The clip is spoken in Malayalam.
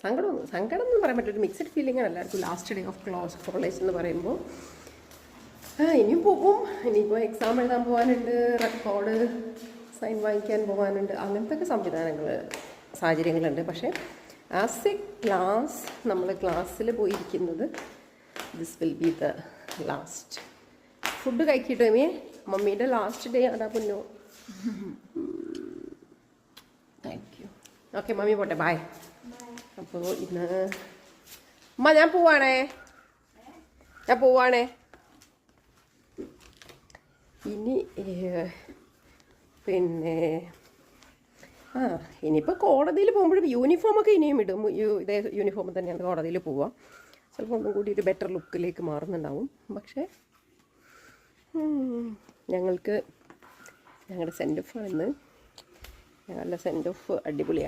സങ്കടം എന്ന് പറയാൻ പറ്റില്ല, ഒരു മിക്സഡ് ഫീലിംഗ് ആണ് എല്ലാവർക്കും ലാസ്റ്റ് ഡേ ഓഫ് കോളേജ് എന്ന് പറയുമ്പോൾ. ഇനിയും പോകും, ഇനിയിപ്പോൾ എക്സാം എഴുതാൻ പോകാനുണ്ട്, റെക്കോർഡ് സൈൻ വാങ്ങിക്കാൻ പോകാനുണ്ട്, അങ്ങനത്തെ സാഹചര്യങ്ങളുണ്ട്. പക്ഷേ ആസ് എ ക്ലാസ് നമ്മൾ ക്ലാസ്സിൽ പോയിരിക്കുന്നത് this will be the last. Food കഴിക്കട്ടോ മീ, മമ്മിയുടെ ലാസ്റ്റ് ഡേ അതാ പൊന്നോ. Thank you. ഓക്കെ മമ്മി പോട്ടെ, ബൈ. അപ്പോൾ ഇന്ന് ഞാൻ പോവാണേ ഇനി പിന്നെ ഇനിയിപ്പോൾ കോടതിയിൽ പോകുമ്പോഴും യൂണിഫോമൊക്കെ ഇനിയും ഇടും. ഇതേ യൂണിഫോം തന്നെയാണ് കോടതിയിൽ പോവുക. ചിലപ്പോൾ ഒന്നും കൂടി ഒരു ബെറ്റർ ലുക്കിലേക്ക് മാറുന്നുണ്ടാവും. പക്ഷേ ഞങ്ങളുടെ സെൻഡ് ഓഫ് ആണ് ഇന്ന്. ഞങ്ങളുടെ സെൻഡ് ഓഫ് അടിപൊളിയാണ്.